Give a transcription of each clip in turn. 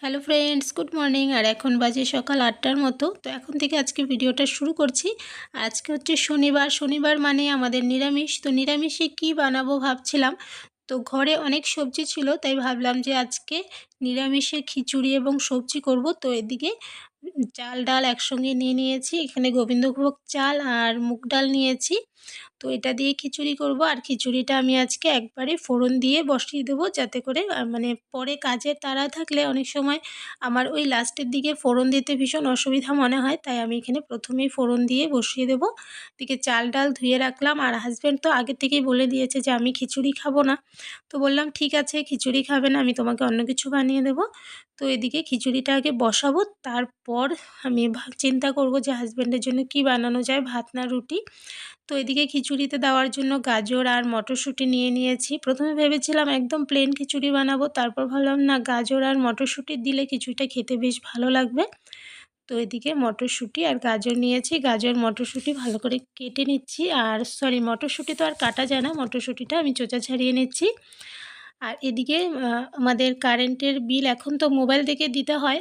Hello friends, good morning. আর এখন বাজে সকাল 8টার মতো। তো এখন থেকে আজকে ভিডিওটা শুরু করছি। আজকে হচ্ছে শনিবার। শনিবার মানে আমাদের নিরামিষ। তো নিরামিষে কি বানাবো ভাবছিলাম। তো ঘরে অনেক সবজি ছিল, তাই ভাবলাম যে আজকে নিরামিষে খিচুড়ি এবং সবজি করব। তো এদিকে চাল ডাল একসঙ্গে নিয়ে নিয়েছি। এখানে গোবিন্দভোগ চাল আর মুগ ডাল নিয়েছি। তো এটা দিয়ে খিচুড়ি করব। আর খিচুড়িটা আমি আজকে একবারে ফোড়ন দিয়ে বসিয়ে দেবো, যাতে করে মানে পরে কাজের তাড়া থাকলে অনেক সময় আমার ওই লাস্টের দিকে ফোড়ন দিতে ভীষণ অসুবিধা মনে হয়। তাই আমি এখানে প্রথমেই ফোড়ন দিয়ে বসিয়ে দেবো। এদিকে চাল ডাল ধুয়ে রাখলাম। আর হাজব্যান্ড তো আগে থেকেই বলে দিয়েছে যে আমি খিচুড়ি খাবো না। তো বললাম ঠিক আছে, খিচুড়ি খাবে না, আমি তোমাকে অন্য কিছু বানিয়ে দেবো। তো এদিকে খিচুড়িটা আগে বসাবো, তারপর আমি চিন্তা করব যে হাজব্যান্ডের জন্য কি বানানো যায়, ভাত না রুটি। তো এদিকে খিচুড়িতে দেওয়ার জন্য গাজর আর মটরশুঁটি নিয়ে নিয়েছি। প্রথমে ভেবেছিলাম একদম প্লেন খিচুড়ি বানাবো, তারপর ভাবলাম না, গাজর আর মটরশুঁটি দিলে খিচুড়িটা খেতে বেশ ভালো লাগবে। তো এদিকে মটরশুঁটি আর গাজর নিয়েছি। গাজর মটরশুঁটি ভালো করে কেটে নিচ্ছি। আর সরি, মটরশুঁটি তো আর কাটা যায় না, মটরশুঁটিটা আমি চোচা ছাড়িয়ে নিচ্ছি। আর এদিকে আমাদের কারেন্টের বিল এখন তো মোবাইল থেকে দিতে হয়।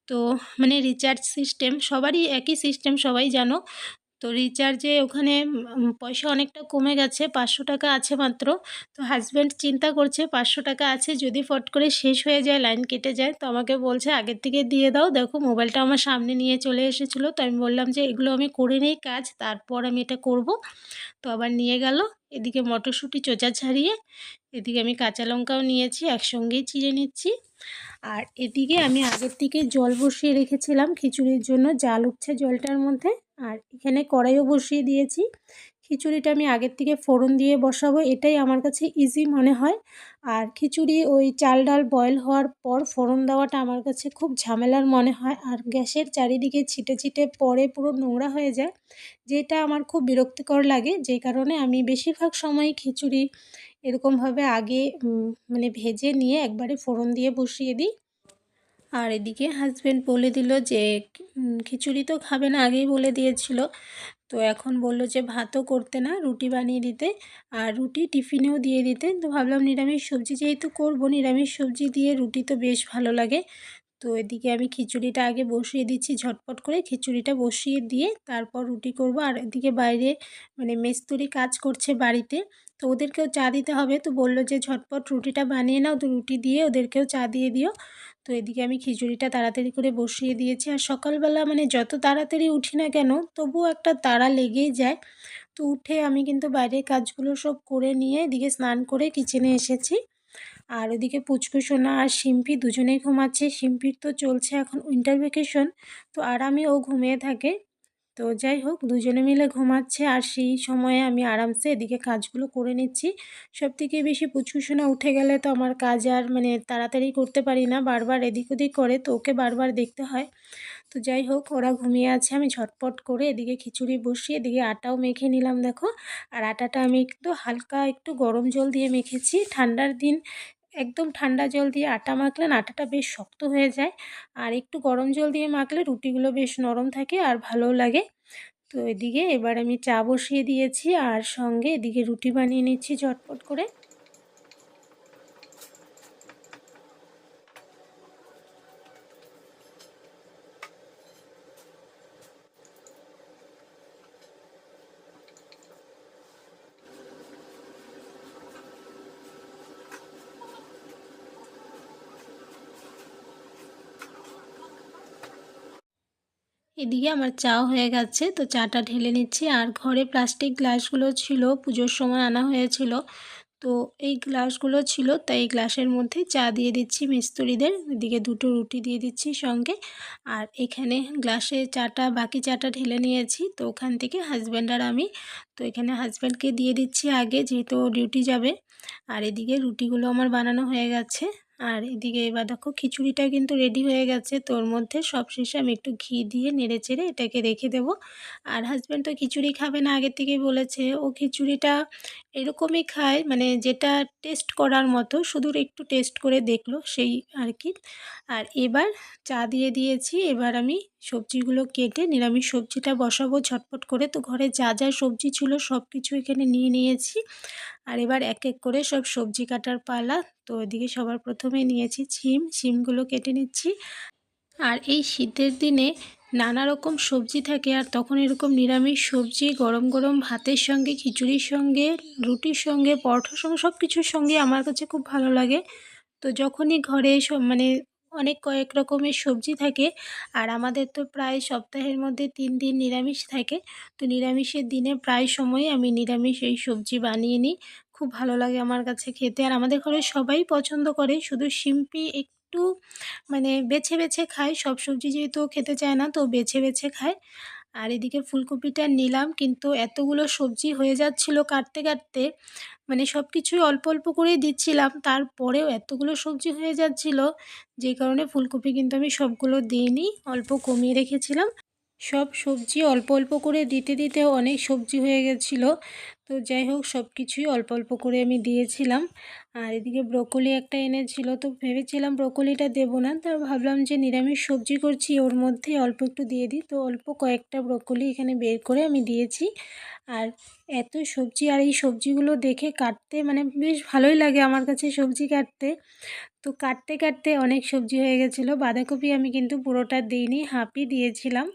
তো মানে রিচার্জ সিস্টেম, সবারই একই সিস্টেম, সবাই জানো। তো রিচার্জে ওখানে পয়সা অনেকটা কমে গেছে, 500 টাকা আছে মাত্র। তো হাজব্যান্ড চিন্তা করছে 500 টাকা আছে, যদি ফট করে শেষ হয়ে যায়, লাইন কেটে যায়, তো আমাকে বলছে আগের থেকে দিয়ে দাও। দেখো মোবাইলটা আমার সামনে নিয়ে চলে এসেছিলো। তো আমি বললাম যে এগুলো আমি করে নেই কাজ, তারপর আমি এটা করব। তো আবার নিয়ে গেল। এদিকে মটরশুঁটি চোচা ছাড়িয়ে, এদিকে আমি কাঁচা লঙ্কাও নিয়েছি, একসঙ্গেই চিড়ে নিচ্ছি। আর এদিকে আমি আগের থেকে জল বসিয়ে রেখেছিলাম খিচুড়ির জন্য, জাল উঠছে জলটার মধ্যে। আর এখানে কড়াইও বসিয়ে দিয়েছি। খিচুড়িটা আমি আগের থেকে ফোড়ন দিয়ে বসাবো, এটাই আমার কাছে ইজি মনে হয়। আর খিচুড়ি ওই চাল ডাল বয়েল হওয়ার পর ফোড়ন দেওয়াটা আমার কাছে খুব ঝামেলার মনে হয়। আর গ্যাসের চারিদিকে ছিটে ছিটে পড়ে পুরো নোংরা হয়ে যায়, যেটা আমার খুব বিরক্তিকর লাগে। যে কারণে আমি বেশিরভাগ সময় খিচুড়ি এরকমভাবে আগে মানে ভেজে নিয়ে একবারে ফোড়ন দিয়ে বসিয়ে দিই। আর এদিকে হাজব্যান্ড বলে দিল যে খিচুড়ি তো খাবে না, আগেই বলে দিয়েছিল। তো এখন বলল যে ভাতও করতে না, রুটি বানিয়ে দিতে, আর রুটি টিফিনেও দিয়ে দিতে। তো ভাবলাম নিরামিষ সবজি যেহেতু করব, নিরামিষ সবজি দিয়ে রুটি তো বেশ ভালো লাগে। তো এদিকে আমি খিচুড়িটা আগে বসিয়ে দিচ্ছি, ঝটপট করে খিচুড়িটা বসিয়ে দিয়ে তারপর রুটি করব। আর এদিকে বাইরে মানে মিস্ত্রি কাজ করছে বাড়িতে, তো ওদেরকেও চা দিতে হবে। তো বলল যে ঝটপট রুটিটা বানিয়ে নাও, তো রুটি দিয়ে ওদেরকেও চা দিয়ে দিও। তো এদিকে আমি খিচুড়িটা তাড়াতাড়ি করে বসিয়ে দিয়েছি। আর সকালবেলা মানে যত তাড়াতাড়ি উঠি না কেন, তবুও একটা তাড়া লেগেই যায়। তো উঠে আমি কিন্তু বাইরের কাজগুলো সব করে নিয়ে এদিকে স্নান করে কিচেনে এসেছি। আর ওদিকে পুচকু সোনা আর শিম্পি দুজনেই ঘুমাচ্ছে। শিম্পির তো চলছে এখন উইন্টার ভ্যাকেশন, তো আরামে ও ঘুমিয়ে থাকে। তো যাই হোক, দুজনে মিলে ঘুমাচ্ছে, আর সেই সময়ে আমি আরামসে এদিকে কাজগুলো করে নিচ্ছি। সবথেকে বেশি পুচকু সোনা উঠে গেলে তো আমার কাজ আর মানে তাড়াতাড়ি করতে পারি না, বারবার এদিক ওদিক করে, তো ওকে বারবার দেখতে হয়। তো যাই হোক, ওরা ঘুমিয়ে আছে, আমি ঝটপট করে এদিকে খিচুড়ি বসিয়ে এদিকে আটাও মেখে নিলাম দেখো। আর আটাটা আমি একটু হালকা একটু গরম জল দিয়ে মেখেছি। ঠান্ডার দিন একদম ঠান্ডা জল দিয়ে আটা মাখলে না আটাটা বেশ শক্ত হয়ে যায়, আর একটু গরম জল দিয়ে মাখলে রুটিগুলো বেশ নরম থাকে আর ভালোও লাগে। তো এদিকে এবার আমি চা বসিয়ে দিয়েছি, আর সঙ্গে এদিকে রুটি বানিয়ে নিচ্ছি ঝটপট করে। এদিকে আমার চা হয়ে গেছে, তো চাটা ঢেলে নিচ্ছি। আর ঘরে প্লাস্টিক গ্লাসগুলো ছিল, পুজোর সময় আনা হয়েছিল, তো এই গ্লাসগুলো ছিল, তাই এই গ্লাসের মধ্যে চা দিয়ে দিচ্ছি মিস্ত্রিদের। এদিকে দুটো রুটি দিয়ে দিচ্ছি সঙ্গে। আর এখানে গ্লাসে চাটা, বাকি চাটা ঢেলে নিয়েছি, তো ওখান থেকে হাজব্যান্ড আর আমি, তো এখানে হাজব্যান্ডকে দিয়ে দিচ্ছি আগে, যেহেতু ডিউটি যাবে। আর এদিকে রুটিগুলো আমার বানানো হয়ে গেছে। আর এদিকে এবার দেখো খিচুড়িটা কিন্তু রেডি হয়ে গেছে, তো ওর মধ্যে সবশেষে আমি একটু ঘি দিয়ে নেড়ে চেড়ে এটাকে রেখে দেবো। আর হাজব্যান্ড তো খিচুড়ি খাবে না, আগের থেকেই বলেছে। ও খিচুড়িটা এরকমই খায়, মানে যেটা টেস্ট করার মতো, শুধু একটু টেস্ট করে দেখলো সেই আর কি। আর এবার চা দিয়ে দিয়েছি। এবার আমি সবজিগুলো কেটে নিরামিষ সবজিটা বসাবো ঝটপট করে। তো ঘরে যা যা সবজি ছিল সব কিছু এখানে নিয়ে নিয়েছি। আর এবার এক এক করে সব সবজি কাটার পালা। তো এদিকে সবার প্রথমে নিয়েছি শিমগুলো কেটে নিচ্ছি। আর এই শীতের দিনে নানা রকম সবজি থাকে, আর তখন এরকম নিরামিষ সবজি গরম গরম ভাতের সঙ্গে, খিচুড়ির সঙ্গে, রুটির সঙ্গে, পরোটার সঙ্গে, সব কিছুর সঙ্গে আমার কাছে খুব ভালো লাগে। তো যখনই ঘরে মানে অনেক কয়েক রকমের সবজি থাকে, আর আমাদের তো প্রায় সপ্তাহের মধ্যে 3 দিন নিরামিষ থাকে। তো নিরামিষের দিনে প্রায় সময় আমি নিরামিষ এই সবজি বানিয়ে নিই। খুব ভালো লাগে আমার কাছে খেতে, আর আমাদের ঘরে সবাই পছন্দ করে। শুধু শিম্পি একটু মানে বেছে বেছে খায়, সব সবজি যেহেতু ও খেতে চায় না, তো বেছে বেছে খায়। আর এদিকে ফুলকপিটা নিলাম, কিন্তু এতগুলো সবজি হয়ে যাচ্ছিল কাটতে কাটতে, মানে সব কিছুই অল্প অল্প করেই দিচ্ছিলাম, তারপরেও এতগুলো সবজি হয়ে যাচ্ছিল, যে কারণে ফুলকপি কিন্তু আমি সবগুলো দিইনি, অল্প কমিয়ে রেখেছিলাম। সব সবজি অল্প অল্প করে দিতে দিতে অনেক সবজি হয়ে গেছিলো। তো যাই হোক, সব কিছুই অল্প অল্প করে আমি দিয়েছিলাম। আর এদিকে ব্রোকলি একটা এনেছিল, তো ভেবেছিলাম ব্রোকলিটা দেবো না, তো ভাবলাম যে নিরামিষ সবজি করছি, ওর মধ্যে অল্প একটু দিয়ে দিই। তো অল্প কয়েকটা ব্রোকলি এখানে বের করে আমি দিয়েছি। আর এত সবজি, আর এই সবজিগুলো দেখে কাটতে মানে বেশ ভালোই লাগে আমার কাছে সবজি কাটতে। তো কাটতে কাটতে অনেক সবজি হয়ে গেছিলো। বাঁধাকপি আমি কিন্তু পুরোটা দিইনি, হাফই দিয়েছিলাম।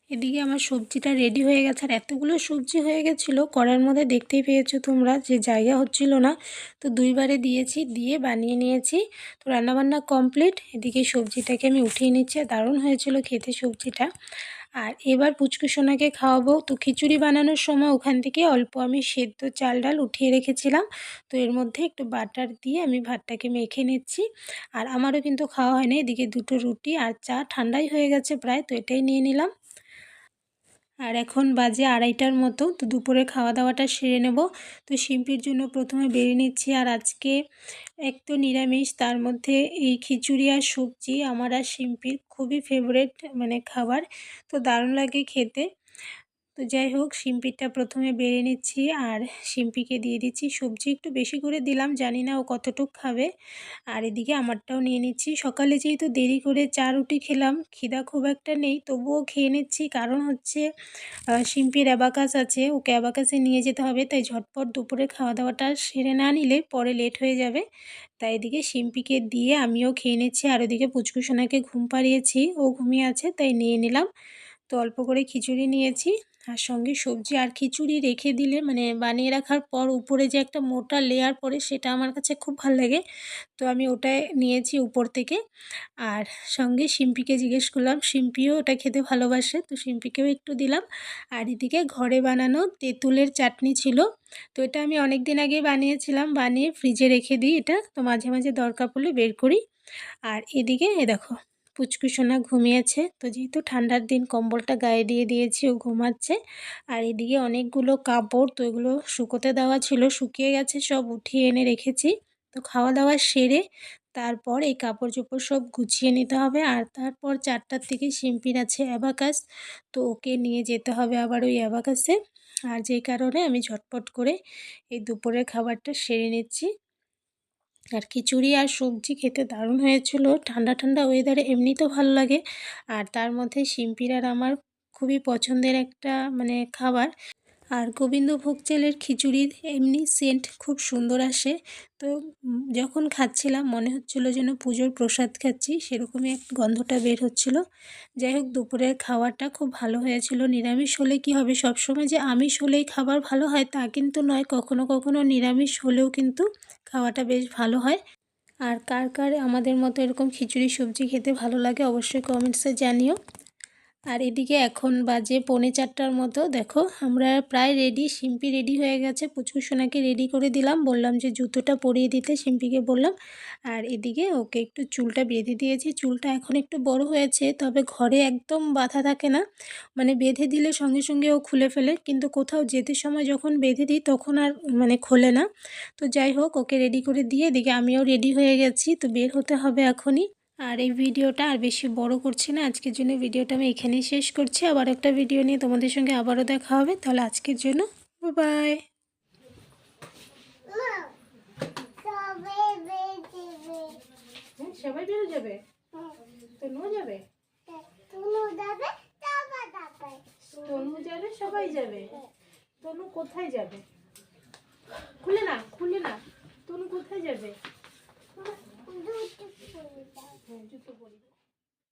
এদিকে আমার সবজিটা রেডি হয়ে গেছে, আর এতগুলো সবজি হয়ে গেছিলো কড়ার মধ্যে, দেখতেই পেয়েছো তোমরা যে জায়গা হচ্ছিল না। তো দুইবারে দিয়েছি, দিয়ে বানিয়ে নিয়েছি। তো রান্নাবান্না কমপ্লিট। এদিকে সবজিটাকে আমি উঠিয়ে নিচ্ছি, দারুণ হয়েছিল খেতে সবজিটা। আর এবার পুচকু সোনাকে খাওয়াবো। তো খিচুড়ি বানানোর সময় ওখান থেকে অল্প আমি সেদ্ধ চাল ডাল উঠিয়ে রেখেছিলাম। তো এর মধ্যে একটু বাটার দিয়ে আমি ভাতটাকে মেখে নিচ্ছি। আর আমারও কিন্তু খাওয়া হয়নি। এদিকে দুটো রুটি আর চা ঠান্ডাই হয়ে গেছে প্রায়, তো এটাই নিয়ে নিলাম। আর এখন বাজে 2:30টার মতো। তো দুপুরে খাওয়া দাওয়াটা সেরে নেব। তো শিম্পির জন্য প্রথমে বেড়ে নিচ্ছি। আর আজকে এক তো নিরামিষ, তার মধ্যে এই খিচুড়ি আর সবজি আমার আর শিম্পির খুবই ফেভারেট মানে খাবার। তো দারুণ লাগে খেতে। তো যাই হোক, শিম্পিটা প্রথমে বেড়ে নিচ্ছি, আর শিম্পিকে দিয়ে দিচ্ছি সবজি একটু বেশি করে দিলাম, জানি না ও কতটুক খাবে। আর এদিকে আমারটাও নিয়ে নিচ্ছি। সকালে যেহেতু দেরি করে চা রুটি খেলাম, খিদা খুব একটা নেই, তবুও খেয়ে নিচ্ছি। কারণ হচ্ছে শিম্পির অ্যাবাকাস আছে, ওকে অ্যাবাকাসে নিয়ে যেতে হবে, তাই ঝটপট দুপুরে খাওয়া দাওয়াটা সেরে না নিলে পরে লেট হয়ে যাবে। তাই এদিকে শিম্পিকে দিয়ে আমিও খেয়ে নিচ্ছি। আর ওদিকে পুচকুসোনাকে ঘুম পাড়িয়েছি, ও ঘুমিয়ে আছে, তাই নিয়ে নিলাম। তো অল্প করে খিচুড়ি নিয়েছি, আর সঙ্গে সবজি। আর খিচুড়ি রেখে দিলে মানে বানিয়ে রাখার পর উপরে যে একটা মোটা লেয়ার পড়ে, সেটা আমার কাছে খুব ভালো লাগে। তো আমি ওটাই নিয়েছি উপর থেকে। আর সঙ্গে শিম্পিকে জিজ্ঞেস করলাম, শিম্পিও ওটা খেতে ভালোবাসে, তো শিম্পিকেও একটু দিলাম। আর এদিকে ঘরে বানানো তেঁতুলের চাটনি ছিল। তো এটা আমি অনেক দিন আগেই বানিয়েছিলাম, বানিয়ে ফ্রিজে রেখে দিই এটা, তো মাঝে মাঝে দরকার পড়লে বের করি। আর এদিকে দেখো, পুচকু সোনা ঘুমিয়েছে। তো যেহেতু ঠান্ডার দিন, কম্বলটা গায়ে দিয়ে দিয়েছি, ও ঘুমাচ্ছে। আর এদিকে অনেকগুলো কাপড়, তো এগুলো শুকোতে দেওয়া ছিল, শুকিয়ে গেছে, সব উঠিয়ে এনে রেখেছি। তো খাওয়া দাওয়া সেরে তারপর এই কাপড় চোপড় সব গুছিয়ে নিতে হবে। আর তারপর 4টার থেকে শিম্পির আছে অ্যাবাকাস, তো ওকে নিয়ে যেতে হবে আবার ওই অ্যাবাকাসে। আর যেই কারণে আমি ঝটপট করে এই দুপুরের খাবারটা সেরে নিচ্ছি। আর খিচুড়ি আর সবজি খেতে দারুণ হয়েছিল। ঠান্ডা ঠান্ডা ওয়েদারে এমনিতেও ভালো লাগে, আর তার মধ্যে শিম্পির আর আমার খুবই পছন্দের একটা মানে খাবার। আর গোবিন্দভোগ চালের খিচুড়ির এমনি সেন্ট খুব সুন্দর আসে। তো যখন খাচ্ছিলাম মনে হচ্ছিলো যেন পুজোর প্রসাদ খাচ্ছি, সেরকমই এক গন্ধটা বের হচ্ছিল। যাই হোক, দুপুরের খাওয়াটা খুব ভালো হয়েছিল। নিরামিষ হলে কি হবে, সবসময় যে আমিষ হলেই খাবার ভালো হয় তা কিন্তু নয়, কখনো কখনো নিরামিষ হলেও কিন্তু খাওয়াটা বেশ ভালো হয়। আর কার কার আমাদের মতো এরকম খিচুড়ি সবজি খেতে ভালো লাগে অবশ্যই কমেন্টসে জানিও। আর এদিকে এখন বাজে 3:45টার মতো। দেখো আমরা প্রায় রেডি, শিম্পি রেডি হয়ে গেছে, পুচকু সোনাকে রেডি করে দিলাম, বললাম যে জুতোটা পরিয়ে দিতে শিম্পিকে বললাম। আর এদিকে ওকে একটু চুলটা বেঁধে দিয়েছি। চুলটা এখন একটু বড় হয়েছে, তবে ঘরে একদম বাঁধা থাকে না, মানে বেঁধে দিলে সঙ্গে সঙ্গে ও খুলে ফেলে, কিন্তু কোথাও যেতে সময় যখন বেঁধে দিই তখন আর মানে খোলে না। তো যাই হোক, ওকে রেডি করে দিয়ে এদিকে আমিও রেডি হয়ে গেছি, তো বের হতে হবে এখনই। আর এই ভিডিওটা আর বেশি বড় করছি না, আজকের জন্য ভিডিওটা আমি এখানেই শেষ করছি। আবার একটা ভিডিও নিয়ে তোমাদের সঙ্গে আবারও দেখা হবে। তাহলে আজকের জন্য বাই। সবাই বেরো যাবে, তনু যাবে, তনু যাবে, সবাই যাবে। তনু কোথায় যাবে? খুলে না, খুলে না, তনু কোথায় যাবে? জুতো পরি।